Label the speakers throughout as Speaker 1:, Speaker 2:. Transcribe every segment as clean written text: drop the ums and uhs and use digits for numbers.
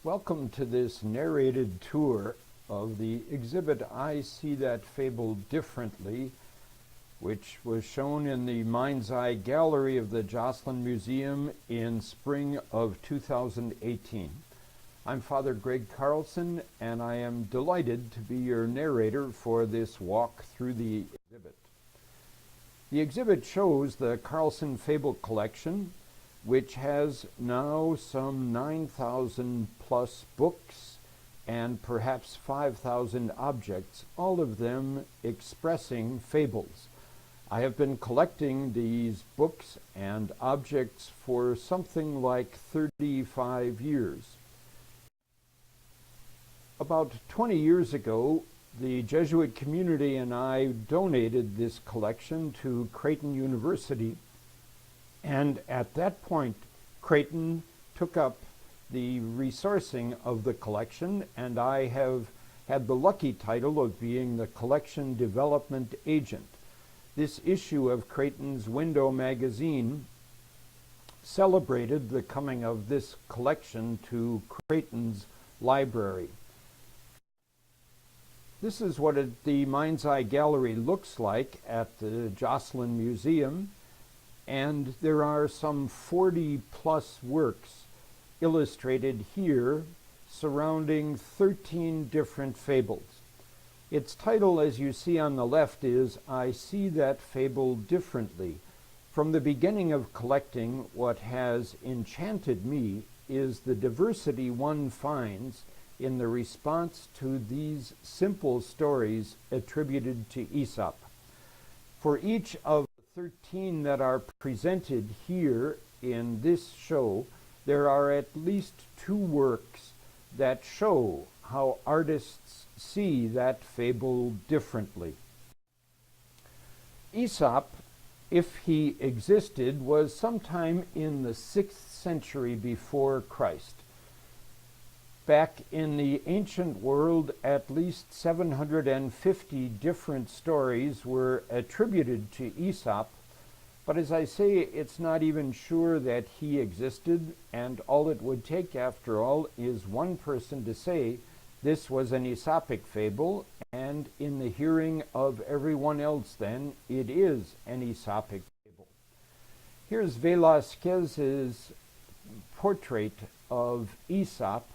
Speaker 1: Welcome to this narrated tour of the exhibit I See That Fable Differently, which was shown in the Mind's Eye Gallery of the Joslyn Museum in spring of 2018. I'm Father Greg Carlson, and I am delighted to be your narrator for this walk through the exhibit. The exhibit shows the Carlson Fable Collection, which has now some 9,000 plus books and perhaps 5,000 objects, all of them expressing fables. I have been collecting these books and objects for something like 35 years. About 20 years ago, the Jesuit community and I donated this collection to Creighton University. And at that point, Creighton took up the resourcing of the collection, and I have had the lucky title of being the collection development agent. This issue of Creighton's Window magazine celebrated the coming of this collection to Creighton's library. This is what the Mind's Eye Gallery looks like at the Joslyn Museum. And there are some 40 plus works illustrated here surrounding 13 different fables. Its title, as you see on the left, is I See That Fable Differently. From the beginning of collecting, what has enchanted me is the diversity one finds in the response to these simple stories attributed to Aesop. For each of 13 that are presented here in this show, there are at least 2 works that show how artists see that fable differently. Aesop, if he existed, was sometime in the 6th century before Christ. Back in the ancient world, at least 750 different stories were attributed to Aesop, but as I say, it's not even sure that he existed, and all it would take, after all, is one person to say this was an Aesopic fable, and in the hearing of everyone else then, it is an Aesopic fable. Here's Velázquez's portrait of Aesop.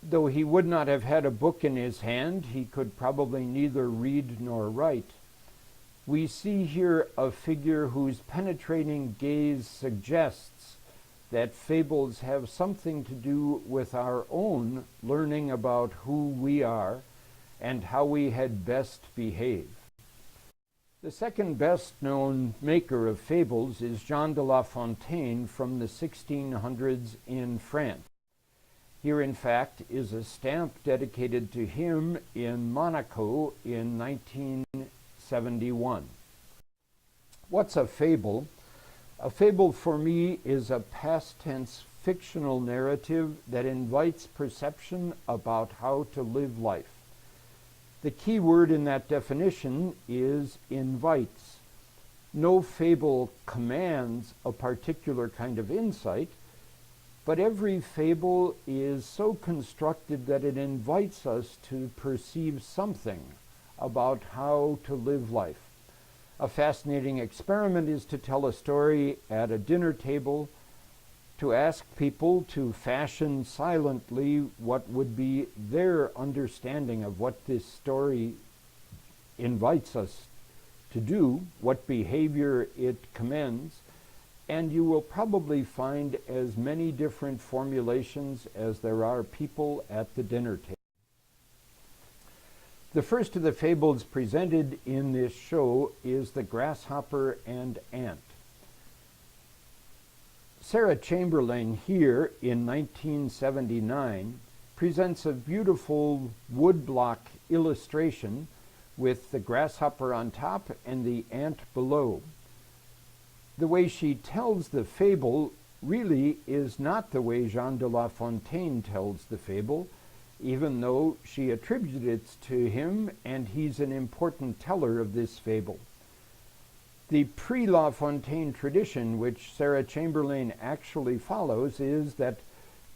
Speaker 1: Though he would not have had a book in his hand, he could probably neither read nor write. We see here a figure whose penetrating gaze suggests that fables have something to do with our own learning about who we are and how we had best behave. The second best known maker of fables is Jean de La Fontaine from the 1600s in France. Here, in fact, is a stamp dedicated to him in Monaco in 1971. What's a fable? A fable for me is a past tense fictional narrative that invites perception about how to live life. The key word in that definition is invites. No fable commands a particular kind of insight, but every fable is so constructed that it invites us to perceive something about how to live life. A fascinating experiment is to tell a story at a dinner table, to ask people to fashion silently what would be their understanding of what this story invites us to do, what behavior it commends, and you will probably find as many different formulations as there are people at the dinner table. The first of the fables presented in this show is The Grasshopper and Ant. Sarah Chamberlain here in 1979 presents a beautiful woodblock illustration with the grasshopper on top and the ant below. The way she tells the fable really is not the way Jean de La Fontaine tells the fable, even though she attributed it to him, and he's an important teller of this fable. The pre-La Fontaine tradition, which Sarah Chamberlain actually follows, is that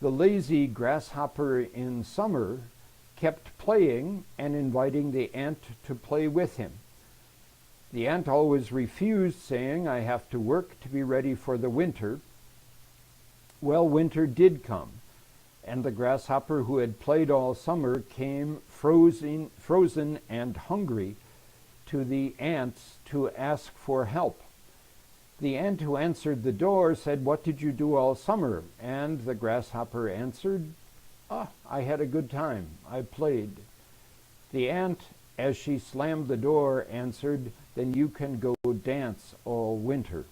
Speaker 1: The lazy grasshopper in summer kept playing and inviting the ant to play with him. The ant always refused, saying, "I have to work to be ready for the winter." Well, winter did come, and the grasshopper who had played all summer came frozen and hungry to the ants to ask for help. The ant who answered the door said, "What did you do all summer?" And the grasshopper answered, "I had a good time. I played." The ant, as she slammed the door, answered, "Then you can go dance all winter."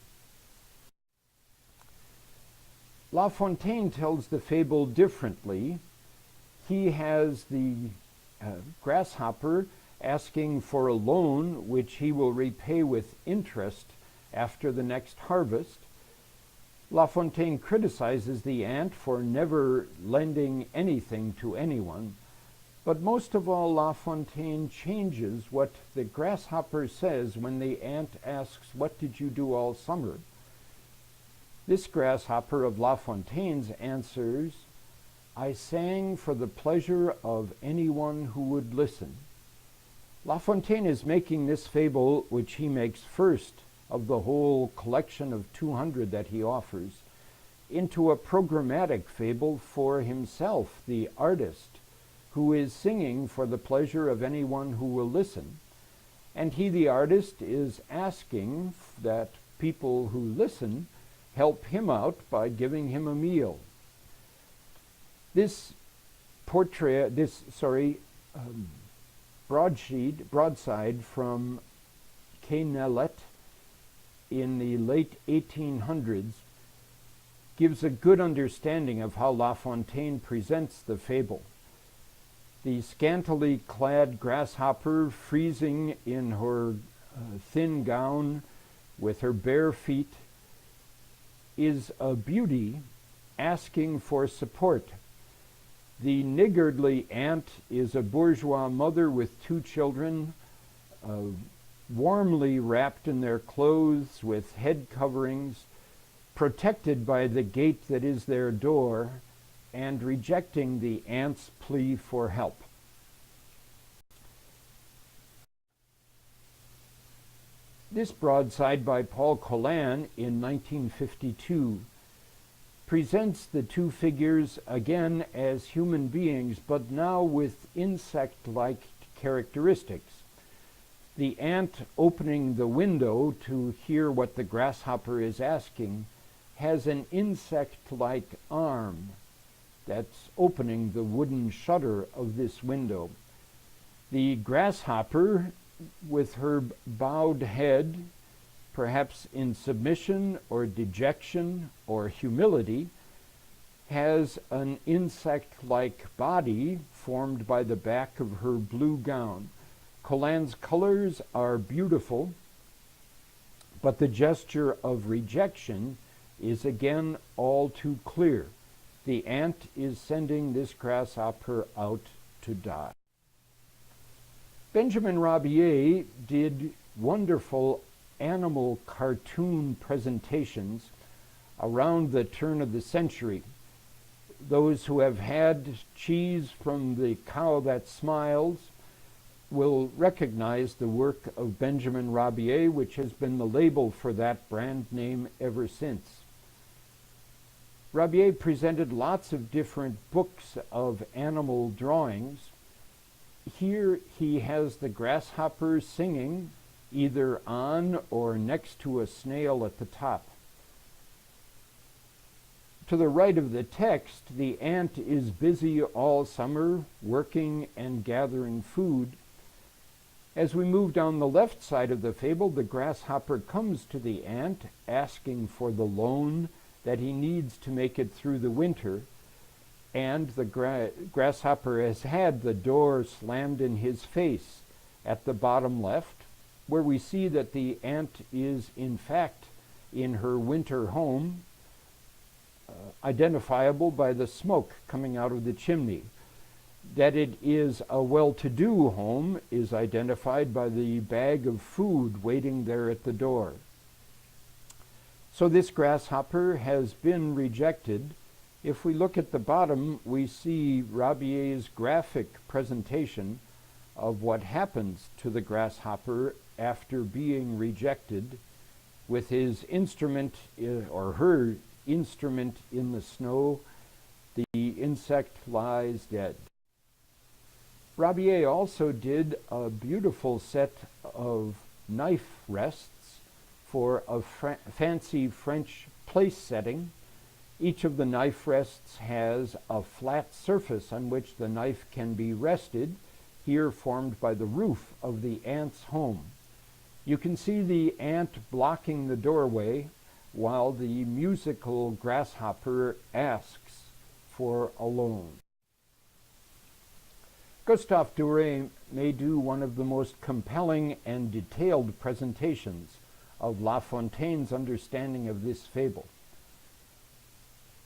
Speaker 1: La Fontaine tells the fable differently. He has the grasshopper asking for a loan which he will repay with interest after the next harvest. La Fontaine criticizes the ant for never lending anything to anyone, but most of all, La Fontaine changes what the grasshopper says when the ant asks, "What did you do all summer?" This grasshopper of La Fontaine's answers, "I sang for the pleasure of anyone who would listen." La Fontaine is making this fable, which he makes first of the whole collection of 200 that he offers, into a programmatic fable for himself, the artist, who is singing for the pleasure of anyone who will listen. And he, the artist, is asking that people who listen help him out by giving him a meal. This broadside from Quenellet in the late 1800s gives a good understanding of how La Fontaine presents the fable. The scantily clad grasshopper, freezing in her thin gown with her bare feet, is a beauty asking for support. The niggardly ant is a bourgeois mother with 2 children, warmly wrapped in their clothes with head coverings, protected by the gate that is their door, and rejecting the ant's plea for help. This broadside by Paul Colin in 1952 presents the 2 figures again as human beings, but now with insect-like characteristics. The ant opening the window to hear what the grasshopper is asking has an insect-like arm that's opening the wooden shutter of this window. The grasshopper, with her bowed head, perhaps in submission or dejection or humility, has an insect-like body formed by the back of her blue gown. Colin's colors are beautiful, but the gesture of rejection is again all too clear. The ant is sending this grasshopper out to die. Benjamin Rabier did wonderful animal cartoon presentations around the turn of the century. Those who have had cheese from the cow that smiles will recognize the work of Benjamin Rabier, which has been the label for that brand name ever since. Rabier presented lots of different books of animal drawings. Here he has the grasshopper singing either on or next to a snail at the top. To the right of the text, the ant is busy all summer working and gathering food. As we move down the left side of the fable, the grasshopper comes to the ant asking for the loan that he needs to make it through the winter, and the grasshopper has had the door slammed in his face at the bottom left, where we see that the ant is in fact in her winter home, identifiable by the smoke coming out of the chimney. That it is a well-to-do home is identified by the bag of food waiting there at the door. So this grasshopper has been rejected, If we look at the bottom, we see Rabier's graphic presentation of what happens to the grasshopper after being rejected, with his instrument or her instrument in the snow. The insect lies dead. Rabier also did a beautiful set of knife rests for a fancy French place setting. Each of the knife rests has a flat surface on which the knife can be rested, here formed by the roof of the ant's home. You can see the ant blocking the doorway while the musical grasshopper asks for a loan. Gustave Doré may do one of the most compelling and detailed presentations of La Fontaine's understanding of this fable.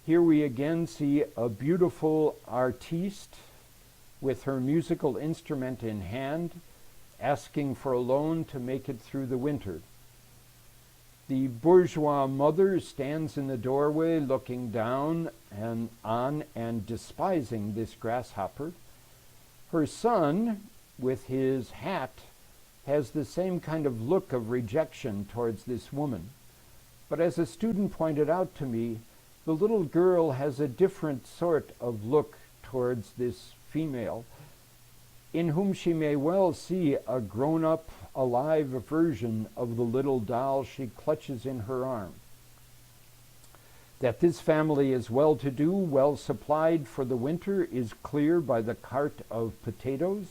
Speaker 1: Here we again see a beautiful artiste with her musical instrument in hand, asking for a loan to make it through the winter. The bourgeois mother stands in the doorway looking down and on and despising this grasshopper. Her son, with his hat, has the same kind of look of rejection towards this woman. But as a student pointed out to me, the little girl has a different sort of look towards this female, in whom she may well see a grown-up, alive version of the little doll she clutches in her arm. That this family is well-to-do, well-supplied for the winter, is clear by the cart of potatoes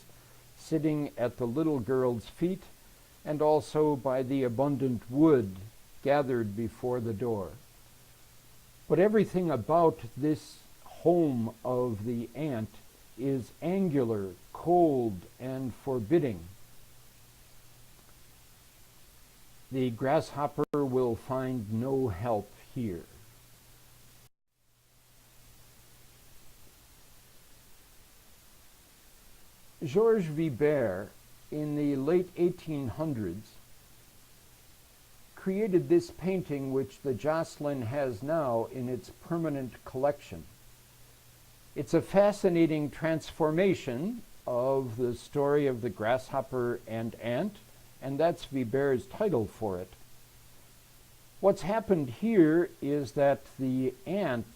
Speaker 1: sitting at the little girl's feet, and also by the abundant wood gathered before the door. But everything about this home of the ant is angular, cold, and forbidding. The grasshopper will find no help here. Georges Vibert, in the late 1800s, created this painting which the Joslyn has now in its permanent collection. It's a fascinating transformation of the story of the grasshopper and ant, and that's Vibert's title for it. What's happened here is that the ant,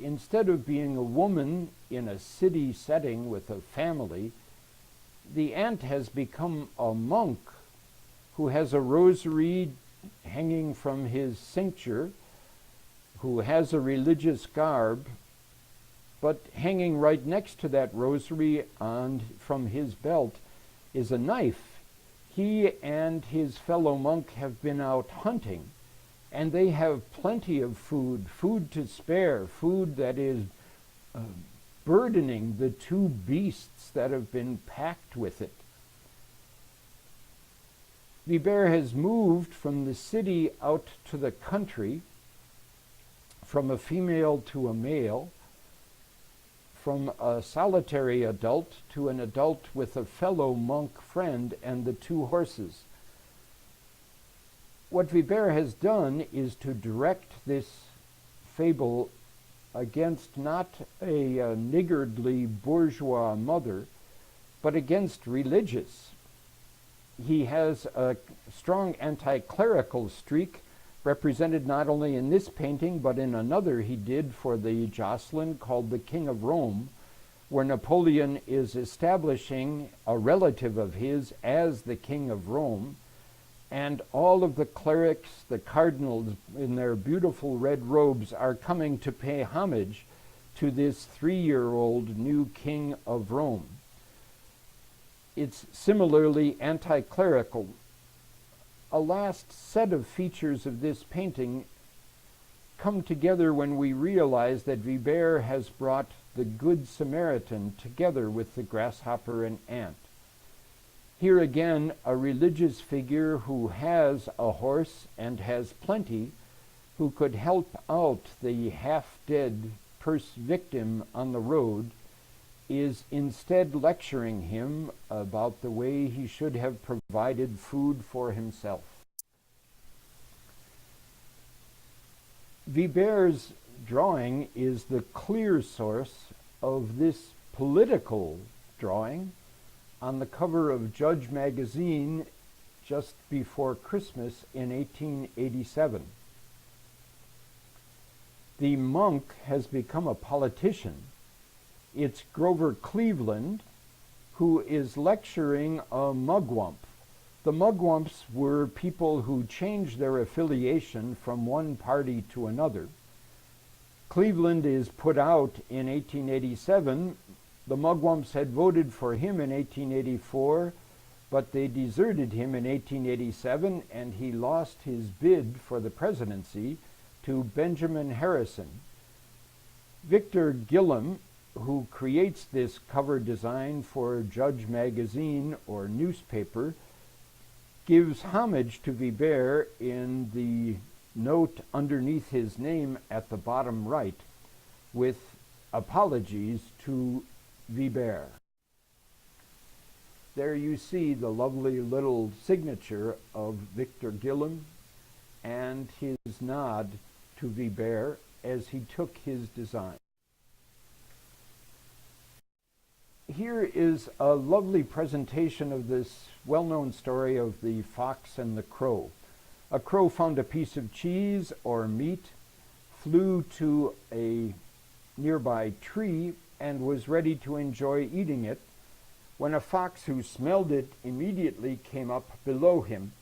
Speaker 1: instead of being a woman in a city setting with a family, the ant has become a monk who has a rosary hanging from his cincture, who has a religious garb, but hanging right next to that rosary from his belt is a knife. He and his fellow monk have been out hunting, and they have plenty of food, food to spare, food that is burdening the two beasts that have been packed with it. Vibert has moved from the city out to the country, from a female to a male, from a solitary adult to an adult with a fellow monk friend and the two horses. What Vibert has done is to direct this fable against not a niggardly bourgeois mother, but against religious. He has a strong anti-clerical streak represented not only in this painting, but in another he did for the Joslyn called The King of Rome, where Napoleon is establishing a relative of his as the King of Rome, and all of the clerics, the cardinals in their beautiful red robes, are coming to pay homage to this 3-year-old new King of Rome. It's similarly anti-clerical. A last set of features of this painting come together when we realize that Vibert has brought the Good Samaritan together with the grasshopper and ant. Here again, a religious figure who has a horse and has plenty, who could help out the half-dead victim on the road, is instead lecturing him about the way he should have provided food for himself. Vibert's drawing is the clear source of this political drawing on the cover of Judge magazine just before Christmas in 1887. The monk has become a politician. It's Grover Cleveland, who is lecturing a mugwump. The mugwumps were people who changed their affiliation from one party to another. Cleveland is put out in 1887. The mugwumps had voted for him in 1884, but they deserted him in 1887, and he lost his bid for the presidency to Benjamin Harrison. Victor Gilliam, who creates this cover design for Judge magazine or newspaper, gives homage to Vibert in the note underneath his name at the bottom right, with apologies to Vibert. There you see the lovely little signature of Victor Gilliam and his nod to Vibert as he took his design. Here is a lovely presentation of this well-known story of the fox and the crow. A crow found a piece of cheese or meat, flew to a nearby tree, and was ready to enjoy eating it, when a fox who smelled it immediately came up below him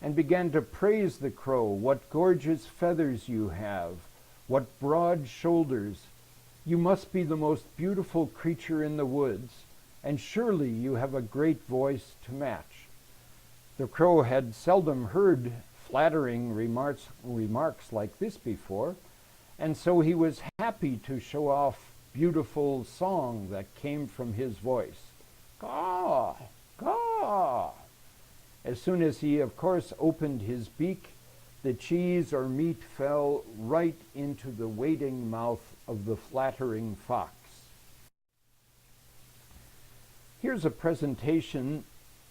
Speaker 1: and began to praise the crow. "What gorgeous feathers you have! What broad shoulders! You must be the most beautiful creature in the woods, and surely you have a great voice to match." The crow had seldom heard flattering remarks like this before, and so he was happy to show off beautiful song that came from his voice. Caw, caw. As soon as he, of course, opened his beak, the cheese or meat fell right into the waiting mouth of the flattering fox. Here's a presentation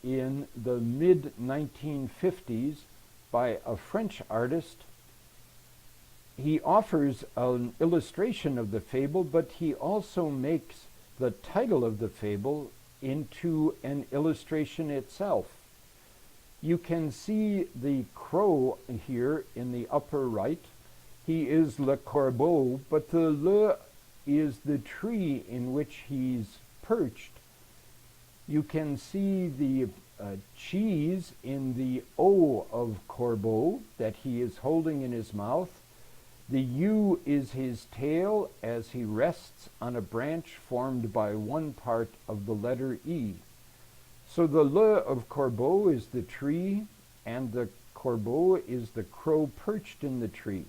Speaker 1: in the mid-1950s by a French artist. He offers an illustration of the fable, but he also makes the title of the fable into an illustration itself. You can see the crow here in the upper right. He is Le Corbeau, but the Le is the tree in which he's perched. You can see the cheese in the O of Corbeau that he is holding in his mouth. The U is his tail as he rests on a branch formed by one part of the letter E. So the Le of Corbeau is the tree, and the Corbeau is the crow perched in the tree.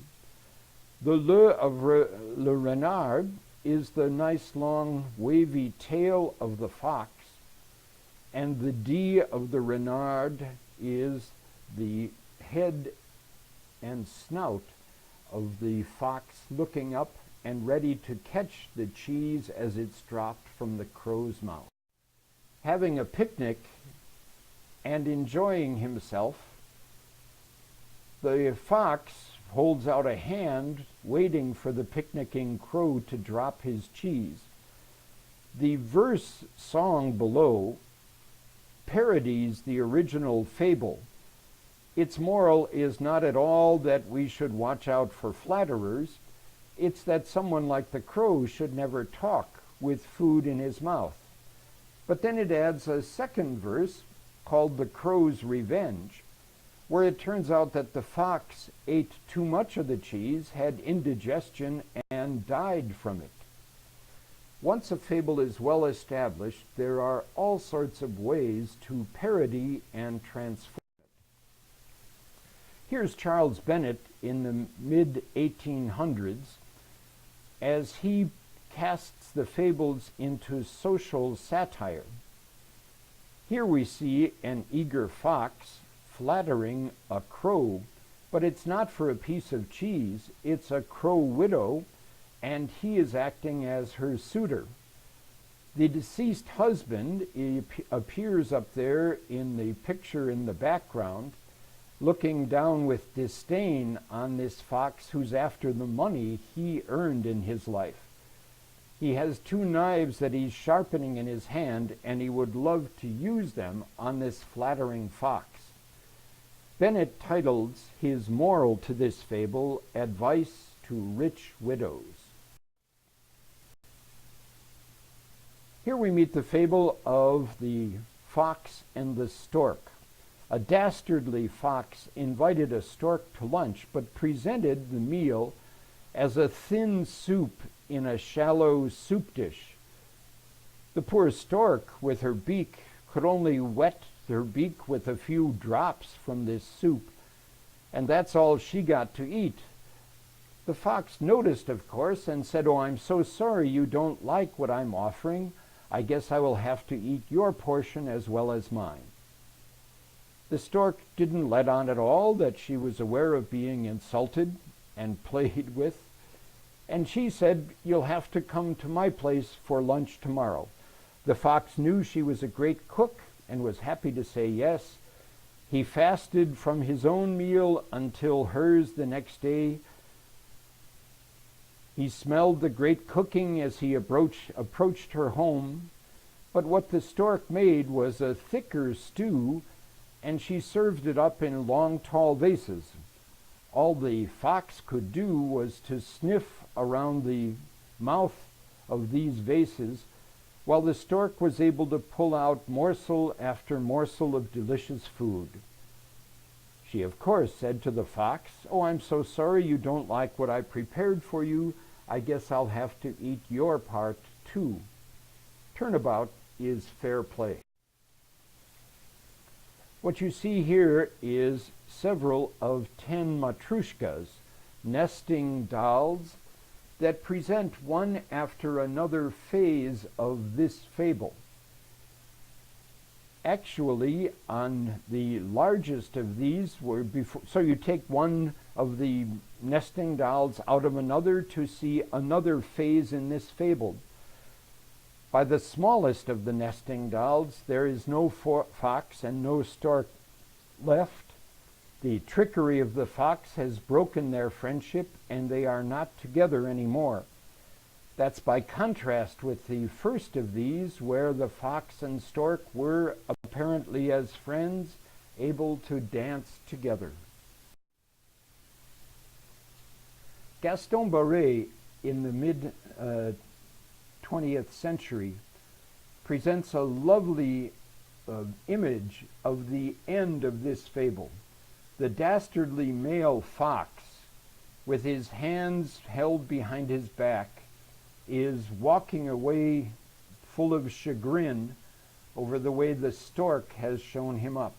Speaker 1: The Le of Le Renard is the nice long wavy tail of the fox, and the D of the renard is the head and snout of the fox looking up and ready to catch the cheese as it's dropped from the crow's mouth. Having a picnic and enjoying himself, the fox holds out a hand waiting for the picnicking crow to drop his cheese. The verse song below parodies the original fable. Its moral is not at all that we should watch out for flatterers. It's that someone like the crow should never talk with food in his mouth. But then it adds a second verse called The Crow's Revenge, where it turns out that the fox ate too much of the cheese, had indigestion, and died from it. Once a fable is well established, there are all sorts of ways to parody and transform it. Here's Charles Bennett in the mid-1800s as he casts the fables into social satire. Here we see an eager fox flattering a crow, but it's not for a piece of cheese, it's a crow widow, and he is acting as her suitor. The deceased husband appears up there in the picture in the background, looking down with disdain on this fox who's after the money he earned in his life. He has two knives that he's sharpening in his hand, and he would love to use them on this flattering fox. Bennett titles his moral to this fable, Advice to Rich Widows. Here we meet the fable of the fox and the stork. A dastardly fox invited a stork to lunch, but presented the meal as a thin soup in a shallow soup dish. The poor stork, with her beak, could only wet her beak with a few drops from this soup, and that's all she got to eat. The fox noticed, of course, and said, "Oh, I'm so sorry you don't like what I'm offering. I guess I will have to eat your portion as well as mine." The stork didn't let on at all that she was aware of being insulted and played with, and she said, "You'll have to come to my place for lunch tomorrow." The fox knew she was a great cook and was happy to say yes. He fasted from his own meal until hers the next day. He smelled the great cooking as he approached her home, but what the stork made was a thicker stew, and she served it up in long, tall vases. All the fox could do was to sniff around the mouth of these vases, while the stork was able to pull out morsel after morsel of delicious food. She, of course, said to the fox, "Oh, I'm so sorry you don't like what I prepared for you. I guess I'll have to eat your part, too." Turnabout is fair play. What you see here is several of 10 matrushkas, nesting dolls, that present one after another phase of this fable. Actually, on the largest of these were before, so you take one of the nesting dolls out of another to see another phase in this fable. By the smallest of the nesting dolls, there is no fox and no stork left. The trickery of the fox has broken their friendship, and they are not together anymore. That's by contrast with the first of these, where the fox and stork were apparently as friends, able to dance together. Gaston Barré, in the mid-20th century, presents a lovely image of the end of this fable. The dastardly male fox, with his hands held behind his back, is walking away full of chagrin over the way the stork has shown him up.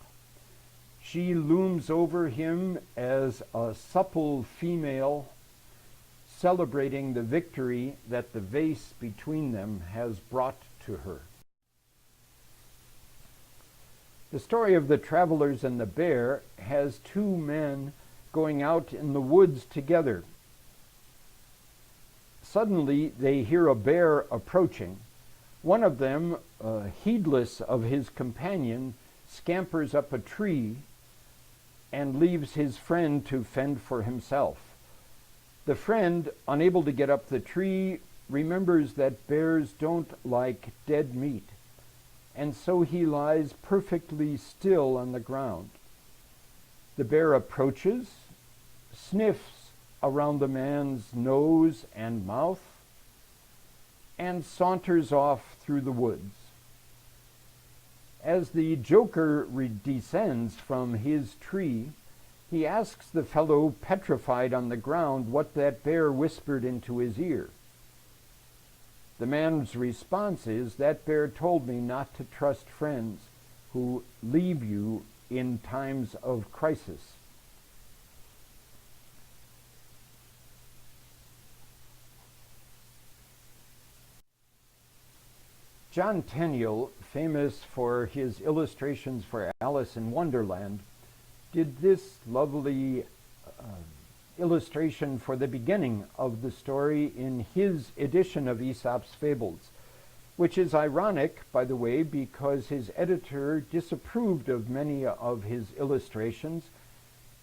Speaker 1: She looms over him as a supple female, celebrating the victory that the vase between them has brought to her. The story of the travelers and the bear has two men going out in the woods together. Suddenly, they hear a bear approaching. One of them, heedless of his companion, scampers up a tree and leaves his friend to fend for himself. The friend, unable to get up the tree, remembers that bears don't like dead meat, and so he lies perfectly still on the ground. The bear approaches, sniffs around the man's nose and mouth, and saunters off through the woods. As the joker descends from his tree, he asks the fellow petrified on the ground what that bear whispered into his ear. The man's response is, "That bear told me not to trust friends who leave you in times of crisis." John Tenniel, famous for his illustrations for Alice in Wonderland, did this lovely illustration for the beginning of the story in his edition of Aesop's Fables, which is ironic, by the way, because his editor disapproved of many of his illustrations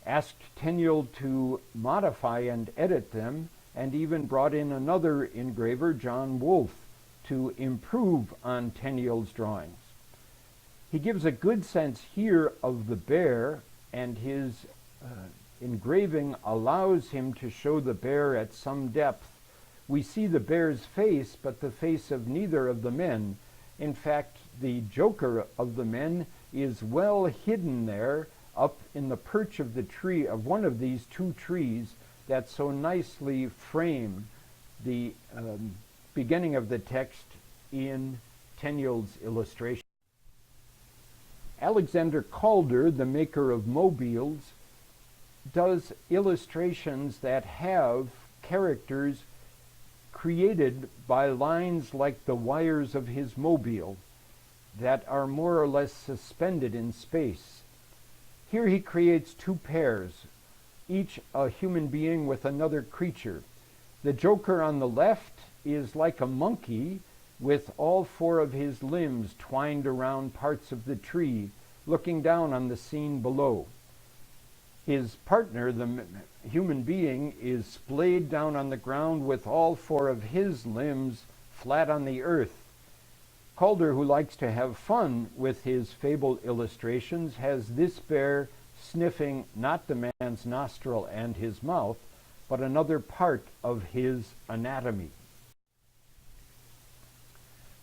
Speaker 1: asked Tenniel to modify and edit them, and even brought in another engraver, John Wolfe, to improve on Tenniel's drawings. He gives a good sense here of the bear, and his engraving allows him to show the bear at some depth. We see the bear's face, but the face of neither of the men. In fact, the joker of the men is well hidden there up in the perch of the tree, of one of these two trees that so nicely frame the beginning of the text in Tenniel's illustration. Alexander Calder, the maker of mobiles, does illustrations that have characters created by lines like the wires of his mobile that are more or less suspended in space. Here he creates two pairs, each a human being with another creature. The joker on the left is like a monkey with all four of his limbs twined around parts of the tree, looking down on the scene below. His partner, the human being, is splayed down on the ground with all four of his limbs flat on the earth. Calder, who likes to have fun with his fable illustrations, has this bear sniffing not the man's nostril and his mouth, but another part of his anatomy.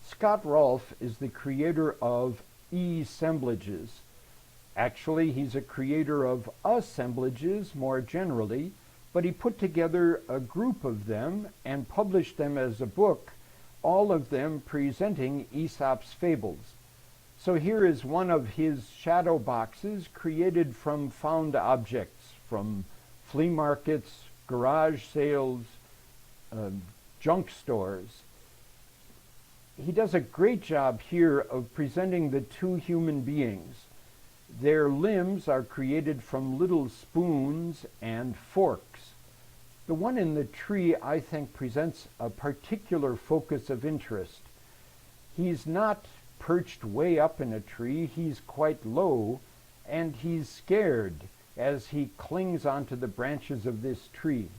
Speaker 1: Scott Rolfe is the creator of assemblages. Actually, he's a creator of assemblages more generally, but he put together a group of them and published them as a book, all of them presenting Aesop's fables. So here is one of his shadow boxes created from found objects, from flea markets, garage sales, junk stores. He does a great job here of presenting the two human beings. Their limbs are created from little spoons and forks. The one in the tree, I think, presents a particular focus of interest. He's not perched way up in a tree, he's quite low, and he's scared as he clings onto the branches of this tree.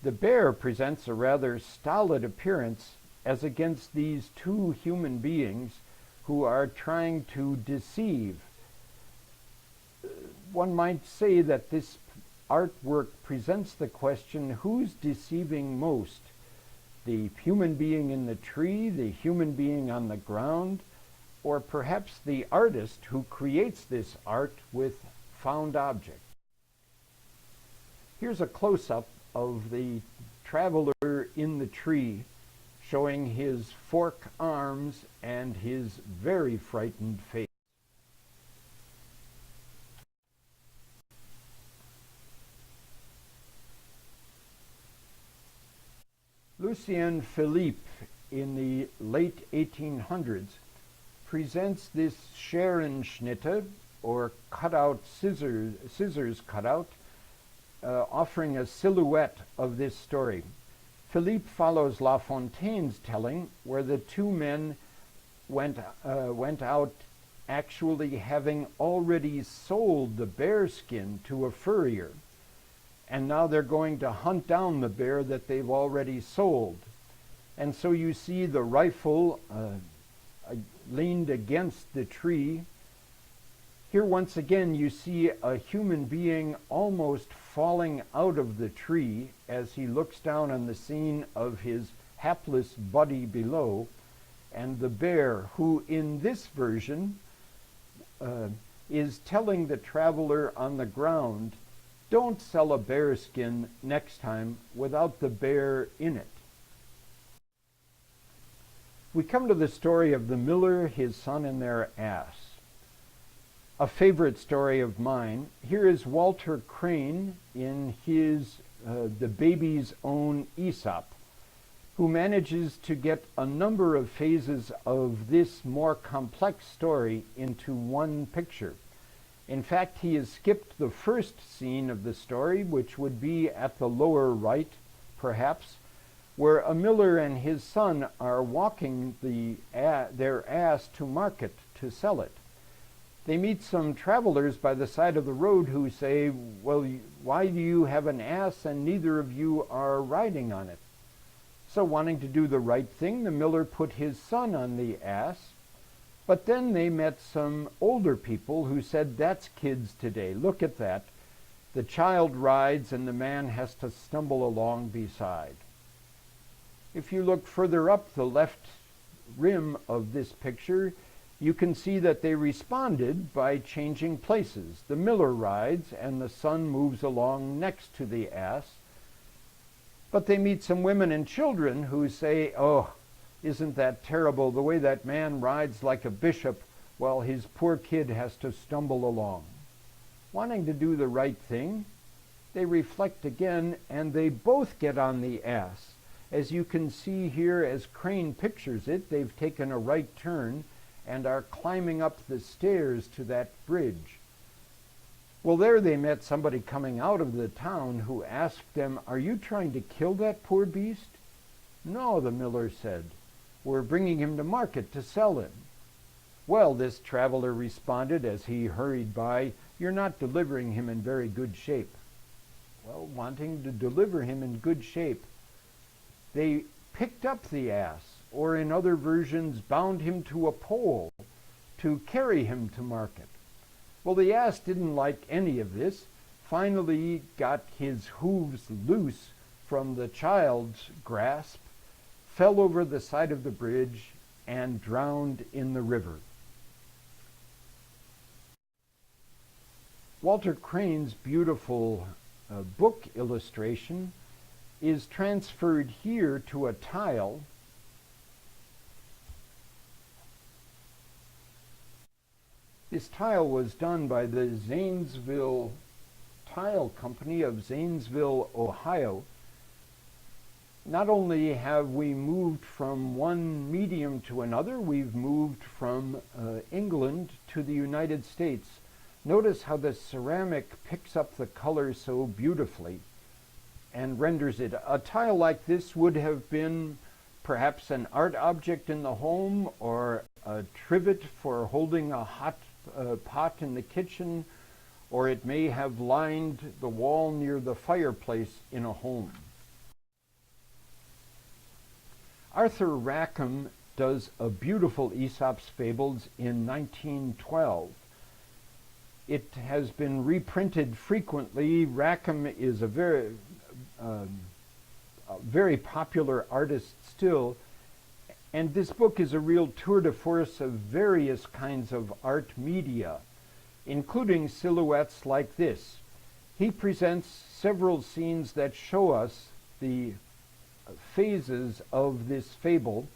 Speaker 1: The bear presents a rather stolid appearance as against these two human beings who are trying to deceive. One might say that this artwork presents the question, who's deceiving most? The human being in the tree, the human being on the ground, or perhaps the artist who creates this art with found objects? Here's a close-up of the traveler in the tree, showing his fork arms and his very frightened face. Lucien Philippe, in the late 1800s, presents this Scherenschnitte, or cutout scissors cutout, offering a silhouette of this story. Philippe follows La Fontaine's telling, where the two men went out actually having already sold the bear skin to a furrier, and now they're going to hunt down the bear that they've already sold. And so you see the rifle leaned against the tree. Here once again you see a human being almost falling out of the tree as he looks down on the scene of his hapless buddy below, and the bear, who in this version is telling the traveler on the ground, don't sell a bear skin next time without the bear in it. We come to the story of the miller, his son, and their ass. A favorite story of mine. Here is Walter Crane in his The Baby's Own Aesop, who manages to get a number of phases of this more complex story into one picture. In fact, he has skipped the first scene of the story, which would be at the lower right, perhaps, where a miller and his son are walking their ass to market to sell it. They meet some travelers by the side of the road who say, "Well, why do you have an ass and neither of you are riding on it?" So wanting to do the right thing, the miller put his son on the ass. But then they met some older people who said, "That's kids today. Look at that. The child rides and the man has to stumble along beside." If you look further up the left rim of this picture, you can see that they responded by changing places. The miller rides and the son moves along next to the ass. But they meet some women and children who say, "Oh, isn't that terrible, the way that man rides like a bishop while his poor kid has to stumble along." Wanting to do the right thing, they reflect again and they both get on the ass. As you can see here, as Crane pictures it, they've taken a right turn and are climbing up the stairs to that bridge. Well, there they met somebody coming out of the town who asked them, "Are you trying to kill that poor beast?" "No," the miller said. "We're bringing him to market to sell him." "Well," this traveler responded as he hurried by, "you're not delivering him in very good shape." Well, wanting to deliver him in good shape, they picked up the ass, or in other versions, bound him to a pole to carry him to market. Well, the ass didn't like any of this, finally got his hooves loose from the child's grasp, fell over the side of the bridge, and drowned in the river. Walter Crane's beautiful book illustration is transferred here to a tile. This tile was done by the Zanesville Tile Company of Zanesville, Ohio. Not only have we moved from one medium to another, we've moved from England to the United States. Notice how the ceramic picks up the color so beautifully and renders it. A tile like this would have been perhaps an art object in the home or a trivet for holding a hot pot in the kitchen, or it may have lined the wall near the fireplace in a home. Arthur Rackham does a beautiful Aesop's Fables in 1912. It has been reprinted frequently. Rackham is a very popular artist still, and this book is a real tour de force of various kinds of art media, including silhouettes like this. He presents several scenes that show us the phases of this fable.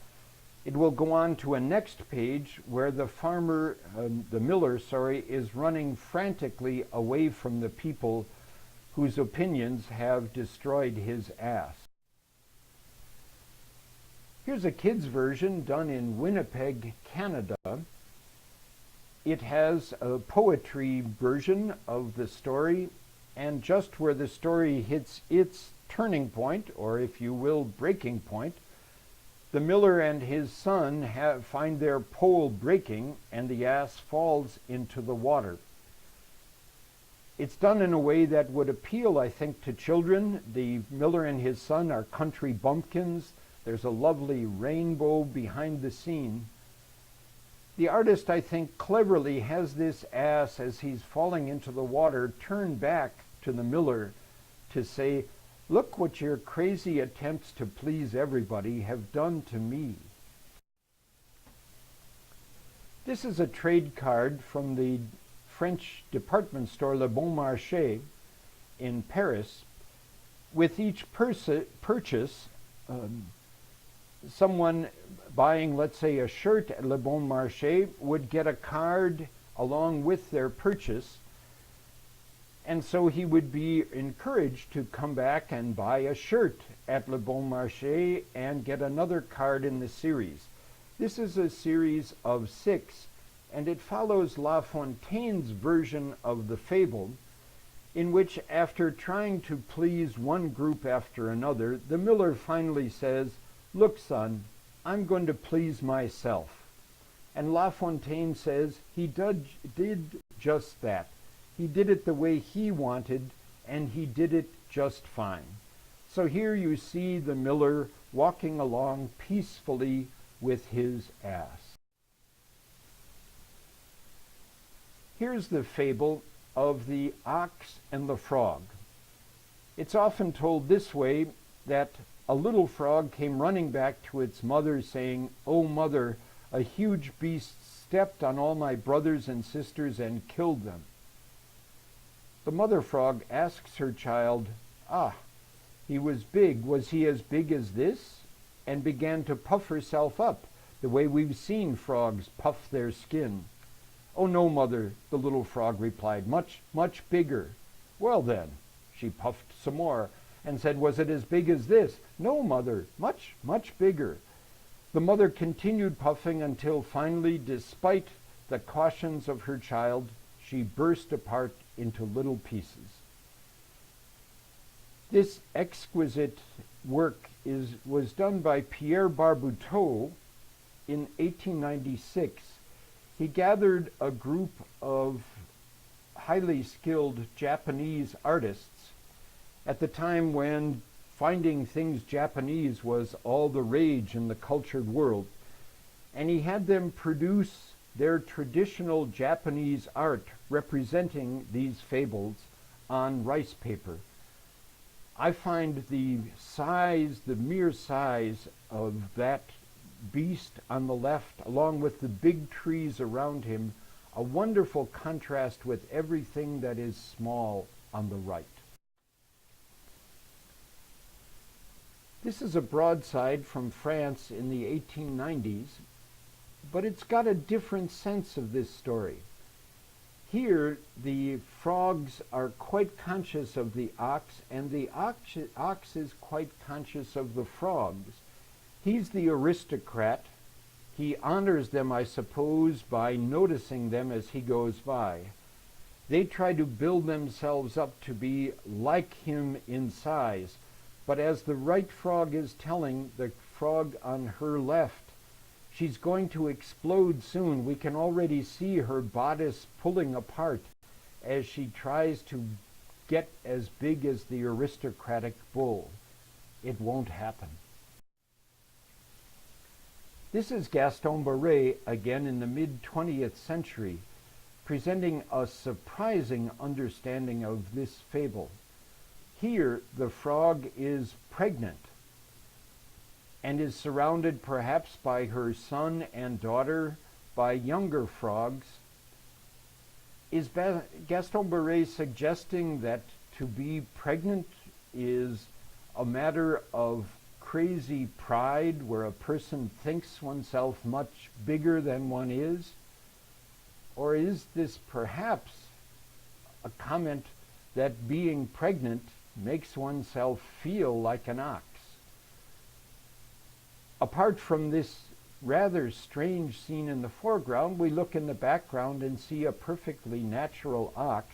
Speaker 1: It will go on to a next page where the miller, is running frantically away from the people whose opinions have destroyed his ass. Here's a kid's version done in Winnipeg, Canada. It has a poetry version of the story, and just where the story hits its turning point, or if you will, breaking point, the miller and his son find their pole breaking and the ass falls into the water. It's done in a way that would appeal, I think, to children. The miller and his son are country bumpkins. There's a lovely rainbow behind the scene. The artist, I think, cleverly has this ass, as he's falling into the water, turn back to the miller to say, "Look what your crazy attempts to please everybody have done to me." This is a trade card from the French department store Le Bon Marché in Paris. With each purchase, someone buying, let's say, a shirt at Le Bon Marché would get a card along with their purchase, and so he would be encouraged to come back and buy a shirt at Le Bon Marché and get another card in the series. This is a series of 6, and it follows La Fontaine's version of the fable, in which, after trying to please one group after another, the miller finally says, "Look, son, I'm going to please myself." And La Fontaine says he did just that. He did it the way he wanted, and he did it just fine. So here you see the miller walking along peacefully with his ass. Here's the fable of the ox and the frog. It's often told this way, that a little frog came running back to its mother saying, "Oh, mother, a huge beast stepped on all my brothers and sisters and killed them." The mother frog asks her child, "Ah, he was big. Was he as big as this?" and began to puff herself up, the way we've seen frogs puff their skin. "Oh, no, mother," the little frog replied, "much, much bigger." "Well, then," she puffed some more and said, "Was it as big as this?" "No, mother, much, much bigger." The mother continued puffing until finally, despite the cautions of her child, she burst apart into little pieces. This exquisite work was done by Pierre Barbuteau in 1896. He gathered a group of highly skilled Japanese artists at the time when finding things Japanese was all the rage in the cultured world. And he had them produce their traditional Japanese art representing these fables on rice paper. I find the size, the mere size of that beast on the left, along with the big trees around him, a wonderful contrast with everything that is small on the right. This is a broadside from France in the 1890s, but it's got a different sense of this story. Here, the frogs are quite conscious of the ox, and the ox is quite conscious of the frogs. He's the aristocrat. He honors them, I suppose, by noticing them as he goes by. They try to build themselves up to be like him in size, but as the right frog is telling the frog on her left, she's going to explode soon. We can already see her bodice pulling apart as she tries to get as big as the aristocratic bull. It won't happen. This is Gaston Barré again in the mid-20th century, presenting a surprising understanding of this fable. Here, the frog is pregnant and is surrounded perhaps by her son and daughter, by younger frogs. Is Gaston Barré suggesting that to be pregnant is a matter of crazy pride, where a person thinks oneself much bigger than one is? Or is this perhaps a comment that being pregnant makes oneself feel like an ox? Apart from this rather strange scene in the foreground, we look in the background and see a perfectly natural ox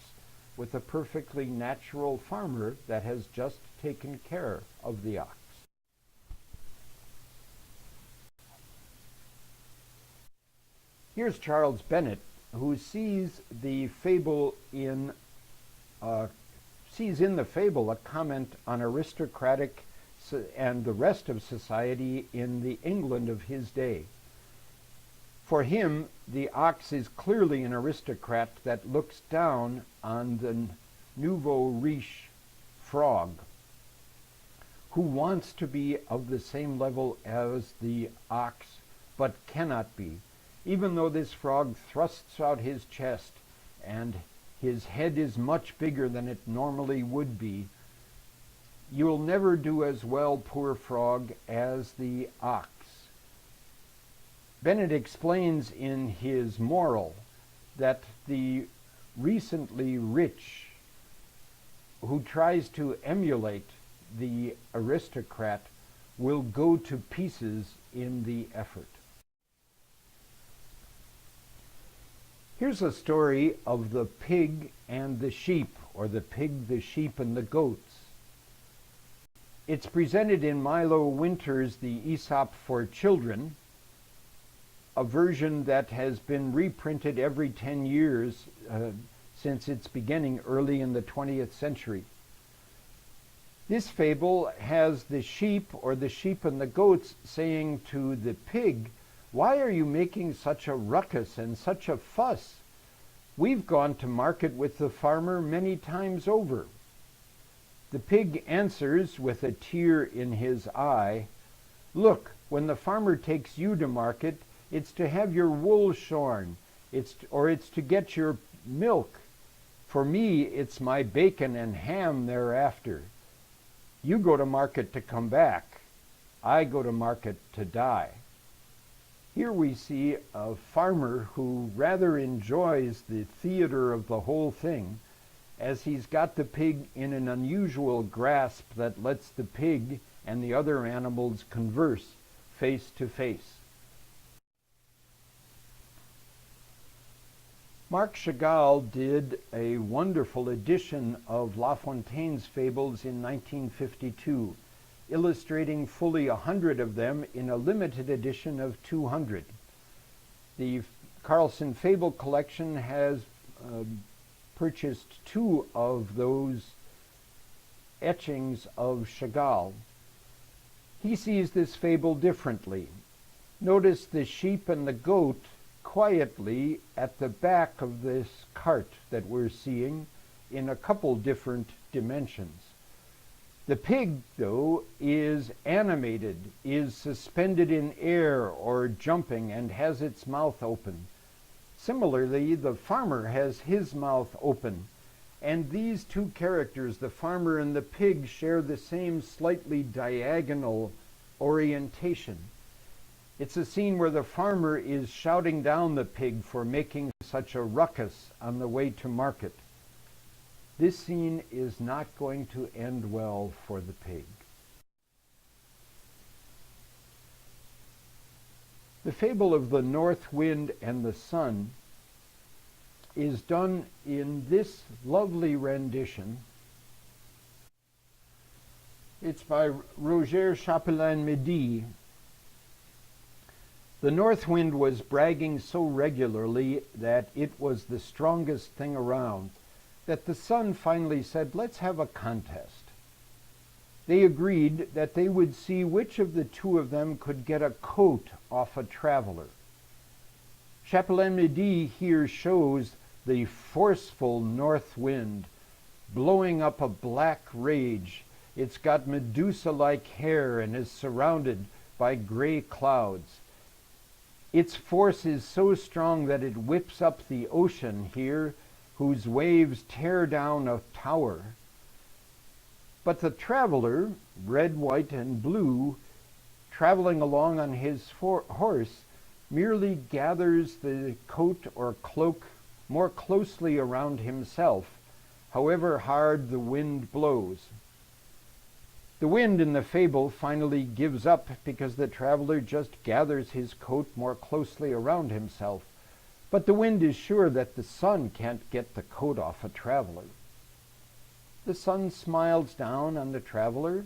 Speaker 1: with a perfectly natural farmer that has just taken care of the ox. Here's Charles Bennett, who sees the fable in the fable a comment on aristocratic and the rest of society in the England of his day. For him, the ox is clearly an aristocrat that looks down on the nouveau riche frog, who wants to be of the same level as the ox, but cannot be, even though this frog thrusts out his chest and his head is much bigger than it normally would be. You'll never do as well, poor frog, as the ox. Bennett explains in his moral that the recently rich who tries to emulate the aristocrat will go to pieces in the effort. Here's a story of the pig and the sheep, or the pig, the sheep, and the goats. It's presented in Milo Winter's The Aesop for Children, a version that has been reprinted every 10 years since its beginning early in the 20th century. This fable has the sheep or the sheep and the goats saying to the pig, "Why are you making such a ruckus and such a fuss? We've gone to market with the farmer many times over." The pig answers with a tear in his eye, "Look, when the farmer takes you to market, it's to have your wool shorn, it's to get your milk. For me, it's my bacon and ham thereafter. You go to market to come back. I go to market to die." Here we see a farmer who rather enjoys the theater of the whole thing, as he's got the pig in an unusual grasp that lets the pig and the other animals converse face to face. Marc Chagall did a wonderful edition of La Fontaine's fables in 1952, illustrating fully 100 of them in a limited edition of 200. The Carlson Fable Collection has purchased 2 of those etchings of Chagall. He sees this fable differently. Notice the sheep and the goat quietly at the back of this cart that we're seeing in a couple different dimensions. The pig, though, is animated, is suspended in air or jumping and has its mouth open. Similarly, the farmer has his mouth open, and these 2 characters, the farmer and the pig, share the same slightly diagonal orientation. It's a scene where the farmer is shouting down the pig for making such a ruckus on the way to market. This scene is not going to end well for the pig. The fable of the North Wind and the Sun is done in this lovely rendition. It's by Roger Chapelain-Medy. The north wind was bragging so regularly that it was the strongest thing around that the sun finally said, "Let's have a contest." They agreed that they would see which of the 2 of them could get a coat off a traveler. Chapelain-Medy here shows the forceful north wind blowing up a black rage. It's got Medusa-like hair and is surrounded by gray clouds. Its force is so strong that it whips up the ocean here, whose waves tear down a tower. But the traveler, red, white, and blue, traveling along on his horse, merely gathers the coat or cloak more closely around himself, however hard the wind blows. The wind in the fable finally gives up because the traveler just gathers his coat more closely around himself. But the wind is sure that the sun can't get the coat off a traveler. The sun smiles down on the traveler,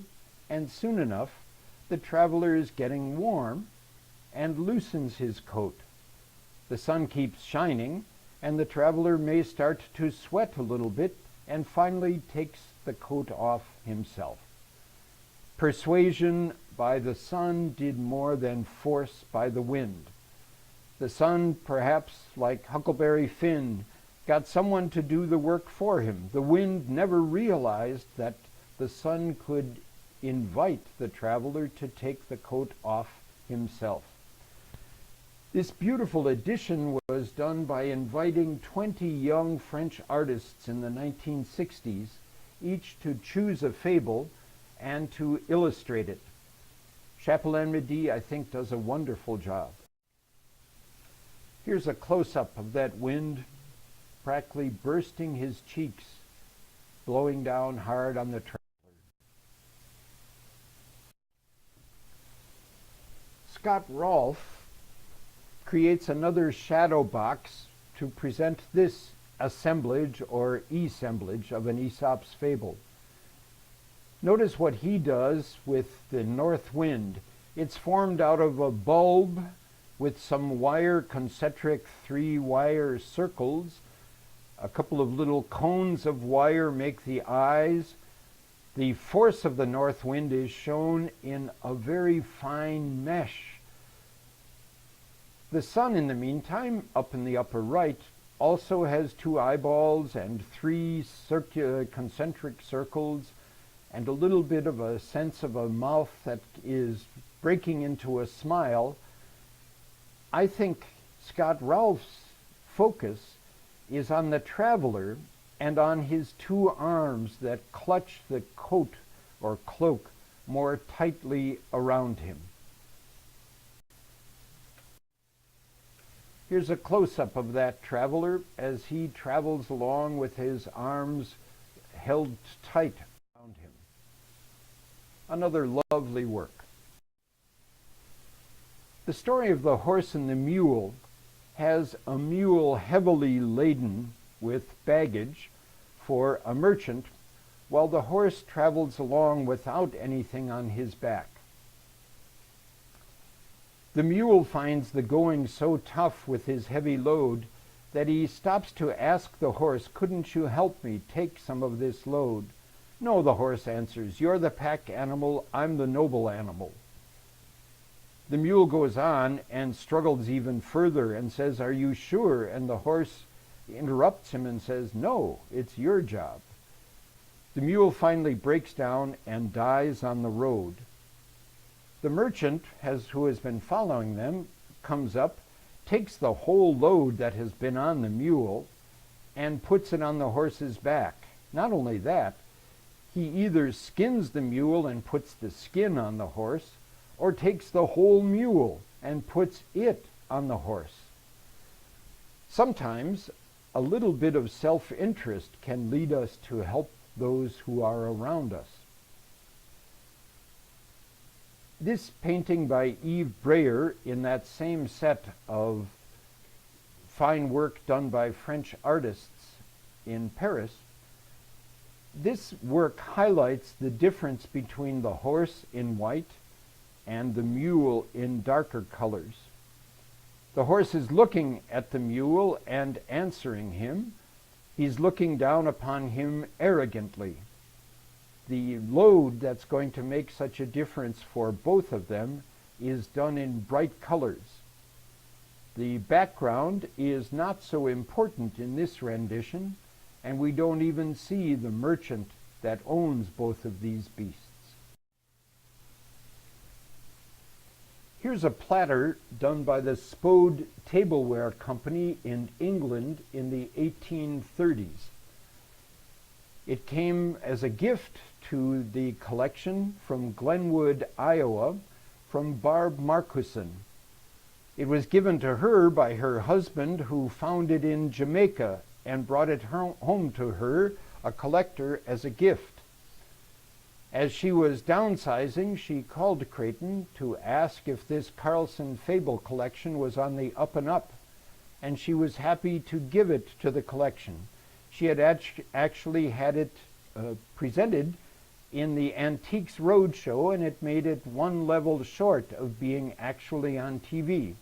Speaker 1: and soon enough, the traveler is getting warm and loosens his coat. The sun keeps shining, and the traveler may start to sweat a little bit and finally takes the coat off himself. Persuasion by the sun did more than force by the wind. The sun, perhaps like Huckleberry Finn, got someone to do the work for him. The wind never realized that the sun could invite the traveler to take the coat off himself. This beautiful edition was done by inviting 20 young French artists in the 1960s, each to choose a fable and to illustrate it. Chapelain-Medy, I think, does a wonderful job. Here's a close-up of that wind practically bursting his cheeks, blowing down hard on the traveler. Scott Rolfe creates another shadow box to present this assemblage or assemblage of an Aesop's fable. Notice what he does with the north wind. It's formed out of a bulb with some wire concentric 3-wire circles. A couple of little cones of wire make the eyes. The force of the north wind is shown in a very fine mesh. The sun, in the meantime, up in the upper right, also has 2 eyeballs and 3 concentric circles, and a little bit of a sense of a mouth that is breaking into a smile. I think Scott Ralph's focus is on the traveler and on his 2 arms that clutch the coat or cloak more tightly around him. Here's a close-up of that traveler as he travels along with his arms held tight around him. Another lovely work. The story of the horse and the mule has a mule heavily laden with baggage for a merchant, while the horse travels along without anything on his back. The mule finds the going so tough with his heavy load that he stops to ask the horse, "Couldn't you help me take some of this load?" "No," the horse answers, "you're the pack animal, I'm the noble animal." The mule goes on and struggles even further and says, "Are you sure?" And the horse interrupts him and says, "No, it's your job." The mule finally breaks down and dies on the road. The merchant, who has been following them, comes up, takes the whole load that has been on the mule, and puts it on the horse's back. Not only that, he either skins the mule and puts the skin on the horse, or takes the whole mule and puts it on the horse. Sometimes a little bit of self-interest can lead us to help those who are around us. This painting by Yves Breyer, in that same set of fine work done by French artists in Paris, this work highlights the difference between the horse in white and the mule in darker colors. The horse is looking at the mule and answering him. He's looking down upon him arrogantly. The load that's going to make such a difference for both of them is done in bright colors. The background is not so important in this rendition, and we don't even see the merchant that owns both of these beasts. Here's a platter done by the Spode Tableware Company in England in the 1830s. It came as a gift to the collection from Glenwood, Iowa, from Barb Marcuson. It was given to her by her husband, who found it in Jamaica and brought it home to her, a collector, as a gift. As she was downsizing, she called Creighton to ask if this Carlson Fable Collection was on the up and up, and she was happy to give it to the collection. She had actually had it presented in the Antiques Roadshow, and it made it one level short of being actually on TV.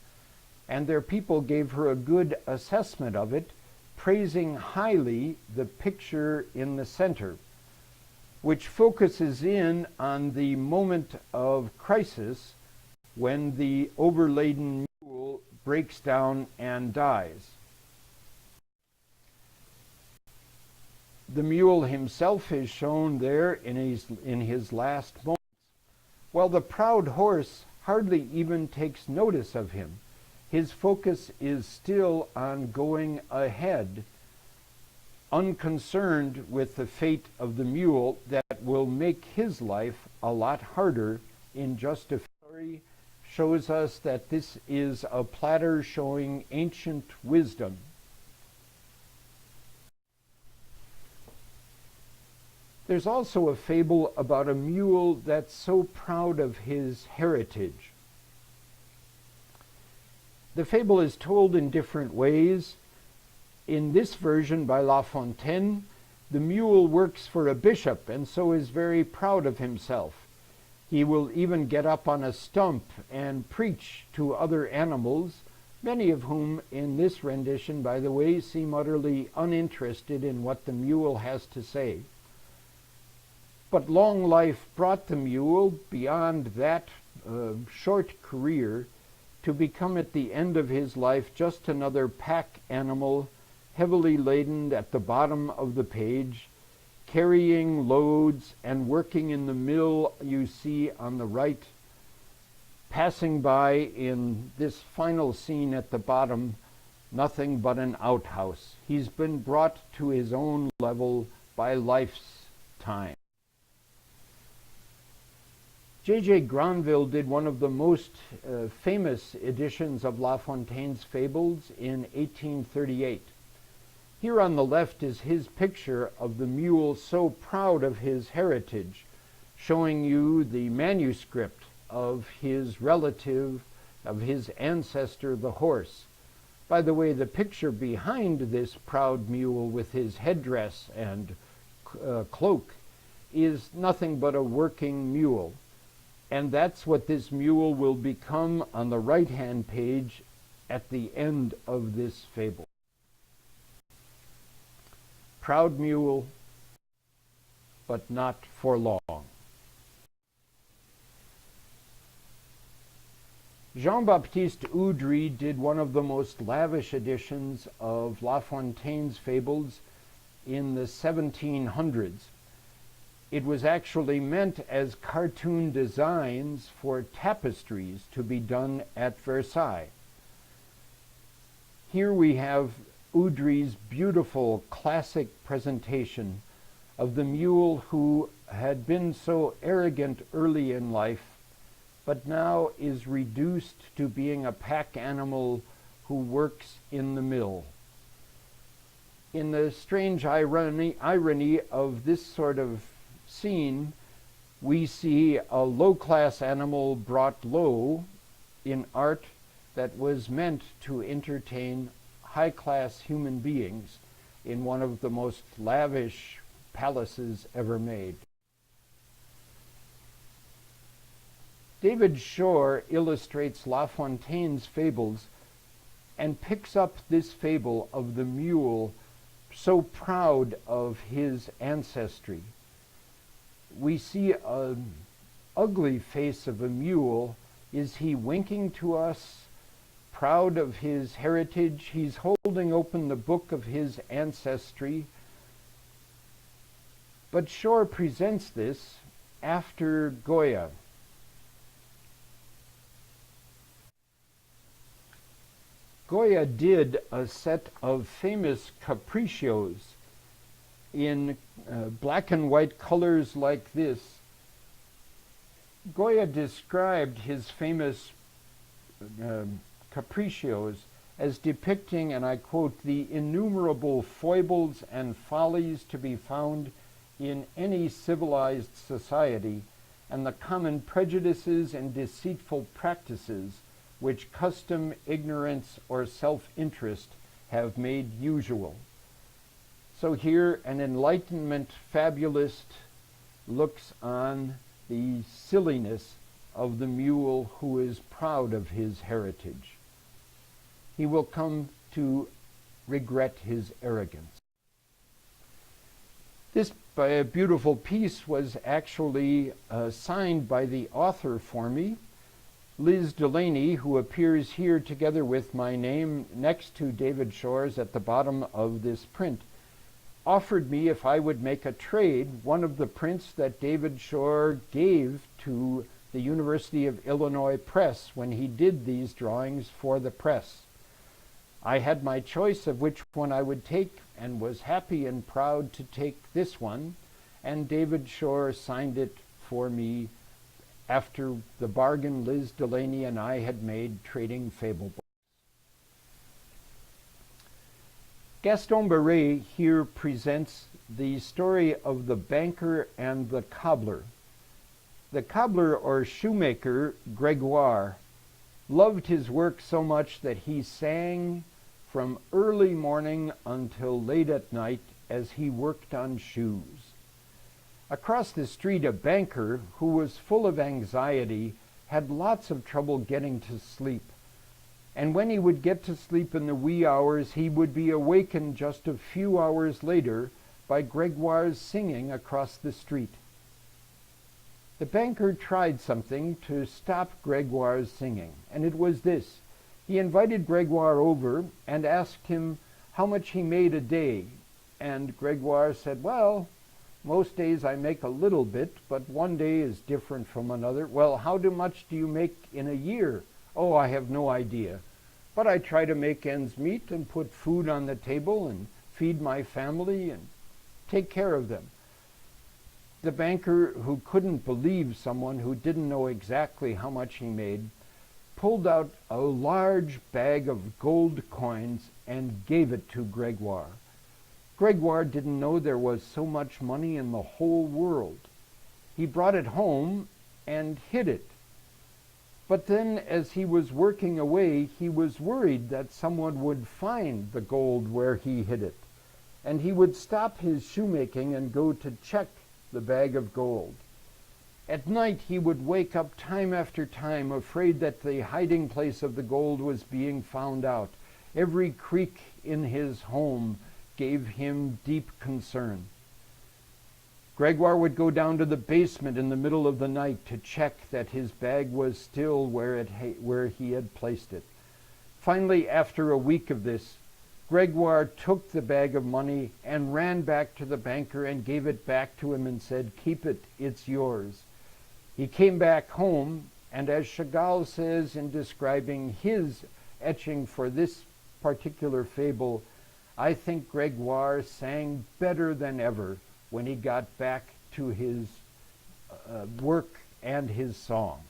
Speaker 1: And their people gave her a good assessment of it, praising highly the picture in the center, which focuses in on the moment of crisis when the overladen mule breaks down and dies. The mule himself is shown there in his last moments, while the proud horse hardly even takes notice of him. His focus is still on going ahead, unconcerned with the fate of the mule that will make his life a lot harder in just a few. Story shows us that this is a platter showing ancient wisdom. There's also a fable about a mule that's so proud of his heritage. The fable is told in different ways. In this version by La Fontaine, the mule works for a bishop and so is very proud of himself. He will even get up on a stump and preach to other animals, many of whom in this rendition, by the way, seem utterly uninterested in what the mule has to say. But long life brought the mule beyond that short career to become at the end of his life just another pack animal, heavily laden at the bottom of the page, carrying loads and working in the mill you see on the right, passing by in this final scene at the bottom, nothing but an outhouse. He's been brought to his own level by life's time. J.J. Granville did one of the most famous editions of La Fontaine's Fables in 1838. Here on the left is his picture of the mule so proud of his heritage, showing you the manuscript of his relative, of his ancestor, the horse. By the way, the picture behind this proud mule with his headdress and cloak is nothing but a working mule. And that's what this mule will become on the right-hand page at the end of this fable. Proud mule, but not for long. Jean-Baptiste Oudry did one of the most lavish editions of La Fontaine's Fables in the 1700s. It was actually meant as cartoon designs for tapestries to be done at Versailles. Here we have Oudry's beautiful classic presentation of the mule who had been so arrogant early in life, but now is reduced to being a pack animal who works in the mill. In the strange irony of this sort of scene, we see a low-class animal brought low in art that was meant to entertain high-class human beings in one of the most lavish palaces ever made. David Shore illustrates La Fontaine's Fables and picks up this fable of the mule so proud of his ancestry. We see an ugly face of a mule. Is he winking to us, proud of his heritage? He's holding open the book of his ancestry. But Shore presents this after Goya. Goya did a set of famous capriccios in black and white colors like this. Goya described his famous capriccios as depicting, and I quote, the innumerable foibles and follies to be found in any civilized society, and the common prejudices and deceitful practices which custom, ignorance, or self-interest have made usual. So here an Enlightenment fabulist looks on the silliness of the mule who is proud of his heritage. He will come to regret his arrogance. This beautiful piece was actually signed by the author for me, Liz Delaney, who appears here together with my name next to David Shore's at the bottom of this print, offered me if I would make a trade one of the prints that David Shore gave to the University of Illinois Press when he did these drawings for the press. I had my choice of which one I would take and was happy and proud to take this one, and David Shore signed it for me after the bargain Liz Delaney and I had made trading fable books. Gaston Barré here presents the story of the banker and the cobbler. The cobbler or shoemaker, Gregoire, loved his work so much that he sang from early morning until late at night as he worked on shoes. Across the street, a banker who was full of anxiety had lots of trouble getting to sleep. And when he would get to sleep in the wee hours, he would be awakened just a few hours later by Gregoire's singing across the street. The banker tried something to stop Gregoire's singing, and it was this. He invited Gregoire over and asked him how much he made a day. And Gregoire said, well, most days I make a little bit, but one day is different from another. Well, how much do you make in a year? Oh, I have no idea. But I try to make ends meet and put food on the table and feed my family and take care of them. The banker, who couldn't believe someone who didn't know exactly how much he made, pulled out a large bag of gold coins and gave it to Gregoire. Gregoire didn't know there was so much money in the whole world. He brought it home and hid it. But then, as he was working away, he was worried that someone would find the gold where he hid it, and he would stop his shoemaking and go to check the bag of gold. At night, he would wake up time after time, afraid that the hiding place of the gold was being found out. Every creak in his home gave him deep concern. Gregoire would go down to the basement in the middle of the night to check that his bag was still where he had placed it. Finally, after a week of this, Gregoire took the bag of money and ran back to the banker and gave it back to him and said, keep it, it's yours. He came back home, and as Chagall says in describing his etching for this particular fable, I think Gregoire sang better than ever when he got back to his work and his song.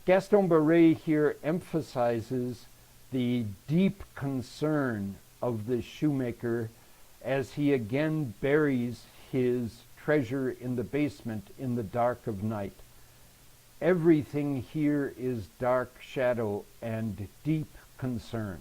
Speaker 1: Gaston Barré here emphasizes the deep concern of the shoemaker as he again buries his treasure in the basement in the dark of night. Everything here is dark shadow and deep concern.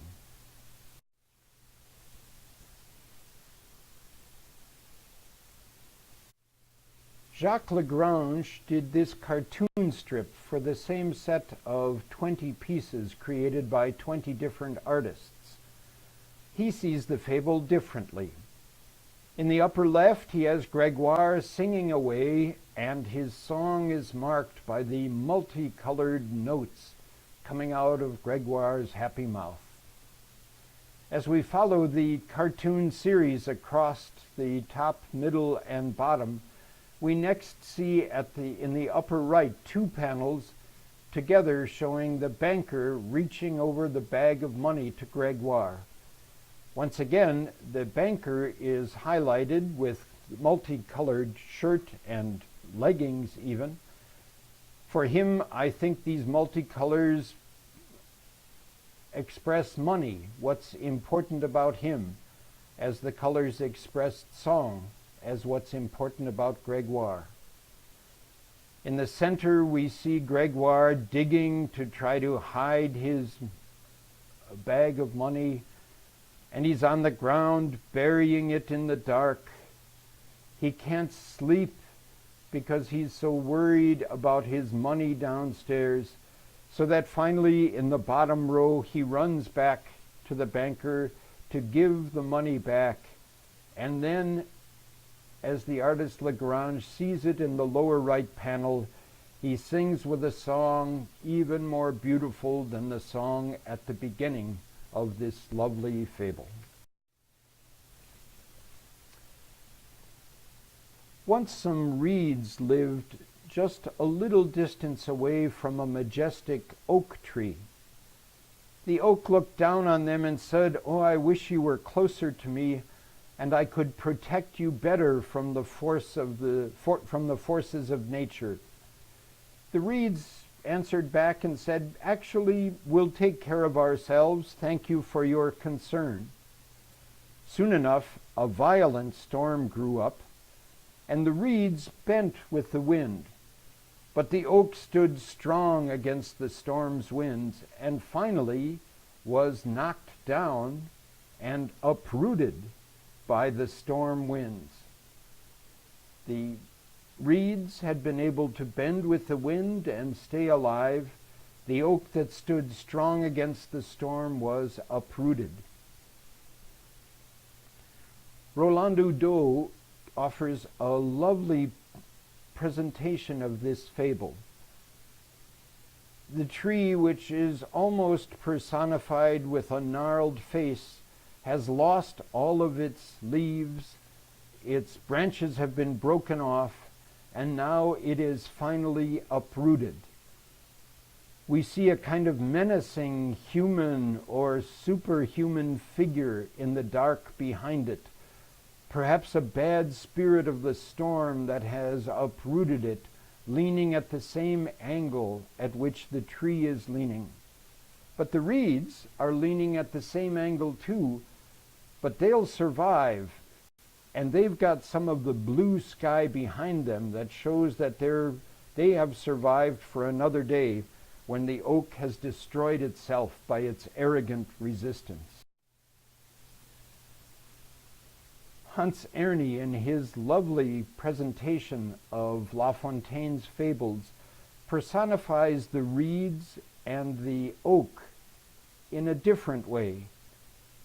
Speaker 1: Jacques Lagrange did this cartoon strip for the same set of 20 pieces created by 20 different artists. He sees the fable differently. In the upper left, he has Gregoire singing away, and his song is marked by the multicolored notes coming out of Gregoire's happy mouth. As we follow the cartoon series across the top, middle, and bottom, we next see in the upper right 2 panels together showing the banker reaching over the bag of money to Gregoire. Once again, the banker is highlighted with multicolored shirt and leggings even. For him, I think these multicolors express money, what's important about him, as the colors expressed song, as what's important about Gregoire. In the center, we see Gregoire digging to try to hide his bag of money, and he's on the ground burying it in the dark. He can't sleep because he's so worried about his money downstairs, so that finally in the bottom row he runs back to the banker to give the money back, and then as the artist Lagrange sees it in the lower right panel, he sings with a song even more beautiful than the song at the beginning of this lovely fable. Once some reeds lived just a little distance away from a majestic oak tree. The oak looked down on them and said, "Oh, I wish you were closer to me, and I could protect you better from the forces of nature." The reeds answered back and said, "Actually, we'll take care of ourselves. Thank you for your concern." Soon enough, a violent storm grew up, and the reeds bent with the wind. But the oak stood strong against the storm's winds, and finally was knocked down and uprooted by the storm winds. The reeds had been able to bend with the wind and stay alive. The oak that stood strong against the storm was uprooted. Rolando Do offers a lovely presentation of this fable. The tree, which is almost personified with a gnarled face, has lost all of its leaves, its branches have been broken off, and now it is finally uprooted. We see a kind of menacing human or superhuman figure in the dark behind it, perhaps a bad spirit of the storm that has uprooted it, leaning at the same angle at which the tree is leaning. But the reeds are leaning at the same angle too, but they'll survive, and they've got some of the blue sky behind them that shows that they have survived for another day when the oak has destroyed itself by its arrogant resistance. Hans Erni, in his lovely presentation of La Fontaine's fables, personifies the reeds and the oak in a different way.